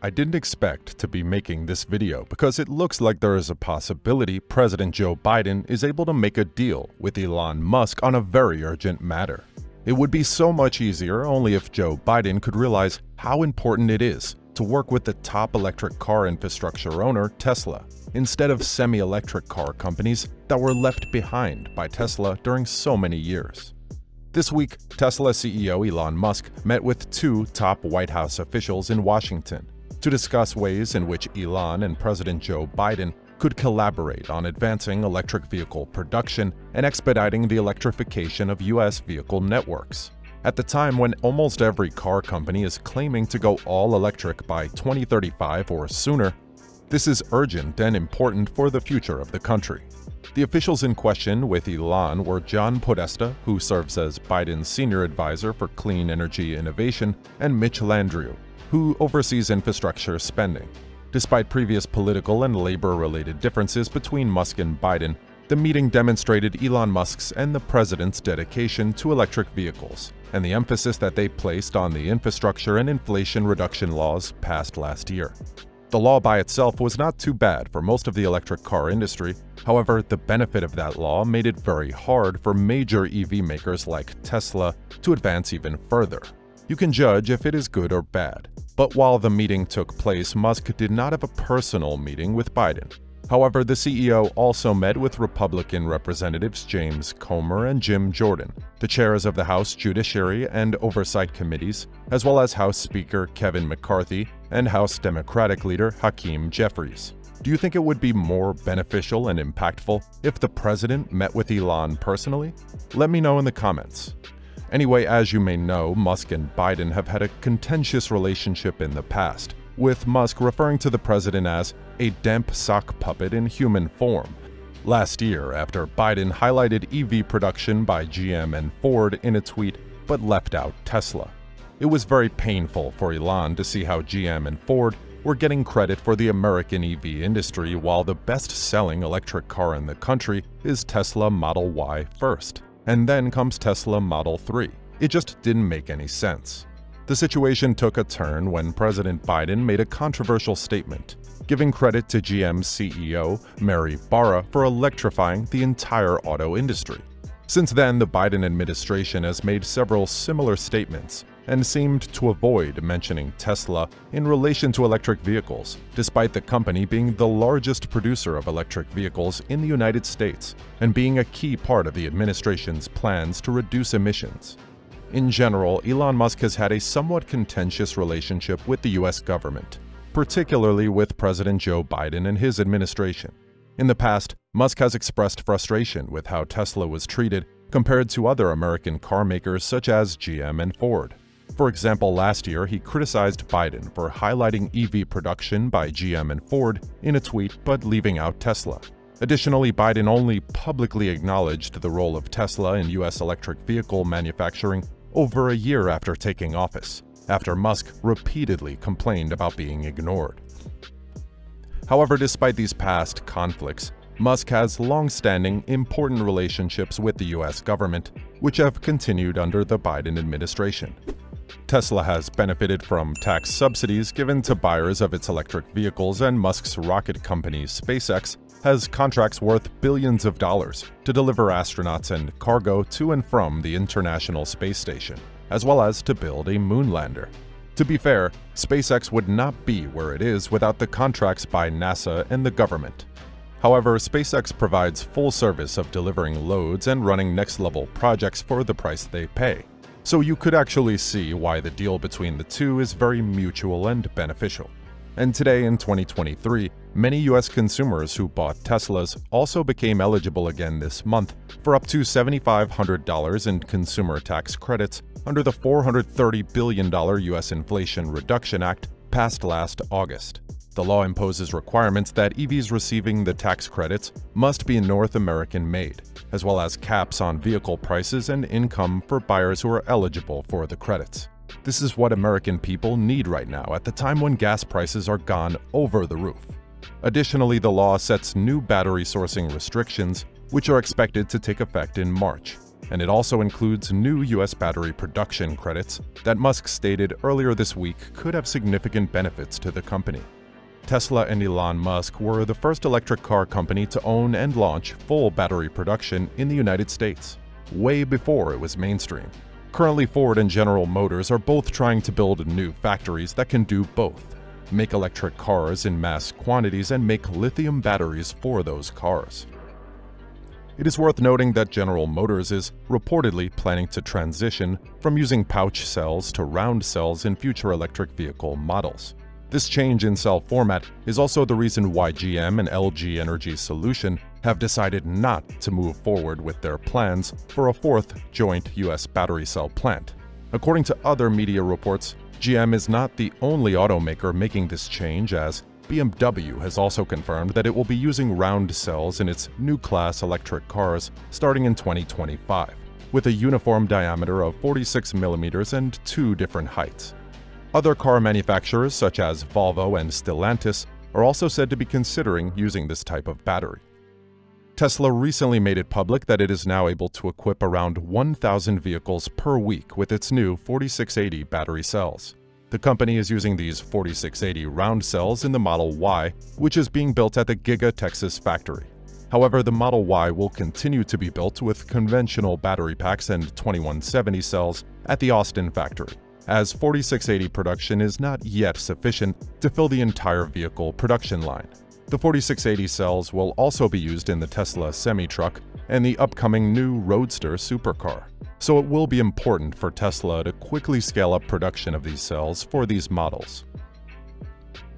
I didn't expect to be making this video because it looks like there is a possibility President Joe Biden is able to make a deal with Elon Musk on a very urgent matter. It would be so much easier only if Joe Biden could realize how important it is to work with the top electric car infrastructure owner, Tesla, instead of semi-electric car companies that were left behind by Tesla during so many years. This week, Tesla CEO Elon Musk met with two top White House officials in Washington to discuss ways in which Elon and President Joe Biden could collaborate on advancing electric vehicle production and expediting the electrification of U.S. vehicle networks. At the time when almost every car company is claiming to go all electric by 2035 or sooner, this is urgent and important for the future of the country. The officials in question with Elon were John Podesta, who serves as Biden's senior advisor for clean energy innovation, and Mitch Landrieu, who oversees infrastructure spending. Despite previous political and labor-related differences between Musk and Biden, the meeting demonstrated Elon Musk's and the president's dedication to electric vehicles and the emphasis that they placed on the infrastructure and inflation reduction laws passed last year. The law by itself was not too bad for most of the electric car industry. However, the benefit of that law made it very hard for major EV makers like Tesla to advance even further. You can judge if it is good or bad. But while the meeting took place, Musk did not have a personal meeting with Biden. However, the CEO also met with Republican Representatives James Comer and Jim Jordan, the chairs of the House Judiciary and Oversight Committees, as well as House Speaker Kevin McCarthy and House Democratic leader Hakeem Jeffries. Do you think it would be more beneficial and impactful if the president met with Elon personally? Let me know in the comments. Anyway, as you may know, Musk and Biden have had a contentious relationship in the past, with Musk referring to the president as a damp sock puppet in human form. Last year, after Biden highlighted EV production by GM and Ford in a tweet but left out Tesla. It was very painful for Elon to see how GM and Ford were getting credit for the American EV industry while the best-selling electric car in the country is Tesla Model Y first, and then comes Tesla Model 3. It just didn't make any sense. The situation took a turn when President Biden made a controversial statement, giving credit to GM's CEO, Mary Barra, for electrifying the entire auto industry. Since then, the Biden administration has made several similar statements and seemed to avoid mentioning Tesla in relation to electric vehicles, despite the company being the largest producer of electric vehicles in the United States and being a key part of the administration's plans to reduce emissions. In general, Elon Musk has had a somewhat contentious relationship with the U.S. government, particularly with President Joe Biden and his administration. In the past, Musk has expressed frustration with how Tesla was treated compared to other American car makers such as GM and Ford. For example, last year he criticized Biden for highlighting EV production by GM and Ford in a tweet but leaving out Tesla. Additionally, Biden only publicly acknowledged the role of Tesla in U.S. electric vehicle manufacturing over a year after taking office, after Musk repeatedly complained about being ignored. However, despite these past conflicts, Musk has long-standing, important relationships with the U.S. government, which have continued under the Biden administration. Tesla has benefited from tax subsidies given to buyers of its electric vehicles, and Musk's rocket company SpaceX has contracts worth billions of dollars to deliver astronauts and cargo to and from the International Space Station, as well as to build a moon lander. To be fair, SpaceX would not be where it is without the contracts by NASA and the government. However, SpaceX provides full service of delivering loads and running next-level projects for the price they pay. So you could actually see why the deal between the two is very mutual and beneficial. And today in 2023, many US consumers who bought Teslas also became eligible again this month for up to $7,500 in consumer tax credits under the $430 billion US Inflation Reduction Act passed last August. The law imposes requirements that EVs receiving the tax credits must be North American made, as well as caps on vehicle prices and income for buyers who are eligible for the credits. This is what American people need right now at the time when gas prices are gone over the roof. Additionally, the law sets new battery sourcing restrictions, which are expected to take effect in March. and it also includes new US battery production credits that Musk stated earlier this week could have significant benefits to the company. Tesla and Elon Musk were the first electric car company to own and launch full battery production in the United States, way before it was mainstream. Currently, Ford and General Motors are both trying to build new factories that can do both: make electric cars in mass quantities and make lithium batteries for those cars. It is worth noting that General Motors is reportedly planning to transition from using pouch cells to round cells in future electric vehicle models. This change in cell format is also the reason why GM and LG Energy Solution have decided not to move forward with their plans for a fourth joint US battery cell plant. According to other media reports, GM is not the only automaker making this change, as BMW has also confirmed that it will be using round cells in its new class electric cars starting in 2025, with a uniform diameter of 46 mm and 2 different heights. Other car manufacturers such as Volvo and Stellantis are also said to be considering using this type of battery. Tesla recently made it public that it is now able to equip around 1,000 vehicles per week with its new 4680 battery cells. The company is using these 4680 round cells in the Model Y, which is being built at the Giga Texas factory. However, the Model Y will continue to be built with conventional battery packs and 2170 cells at the Austin factory, as 4680 production is not yet sufficient to fill the entire vehicle production line. The 4680 cells will also be used in the Tesla semi-truck and the upcoming new Roadster supercar, so it will be important for Tesla to quickly scale up production of these cells for these models.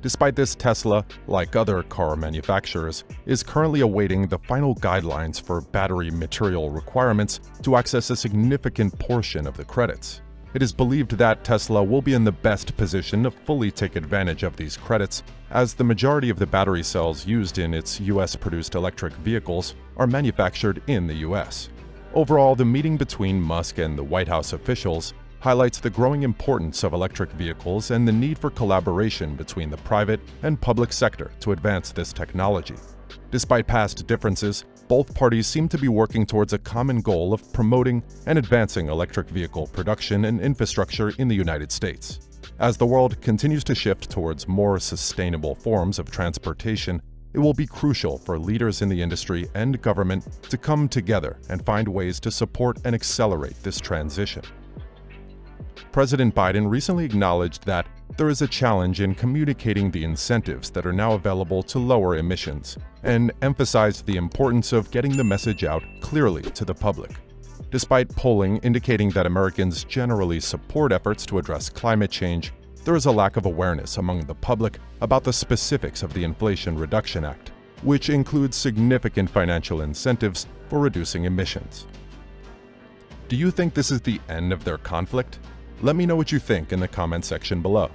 Despite this, Tesla, like other car manufacturers, is currently awaiting the final guidelines for battery material requirements to access a significant portion of the credits. It is believed that Tesla will be in the best position to fully take advantage of these credits, as the majority of the battery cells used in its US-produced electric vehicles are manufactured in the US. Overall, the meeting between Musk and the White House officials highlights the growing importance of electric vehicles and the need for collaboration between the private and public sector to advance this technology. Despite past differences, both parties seem to be working towards a common goal of promoting and advancing electric vehicle production and infrastructure in the United States. As the world continues to shift towards more sustainable forms of transportation, it will be crucial for leaders in the industry and government to come together and find ways to support and accelerate this transition. President Biden recently acknowledged that there is a challenge in communicating the incentives that are now available to lower emissions, and emphasized the importance of getting the message out clearly to the public. Despite polling indicating that Americans generally support efforts to address climate change, there is a lack of awareness among the public about the specifics of the Inflation Reduction Act, which includes significant financial incentives for reducing emissions. Do you think this is the end of their conflict? Let me know what you think in the comment section below.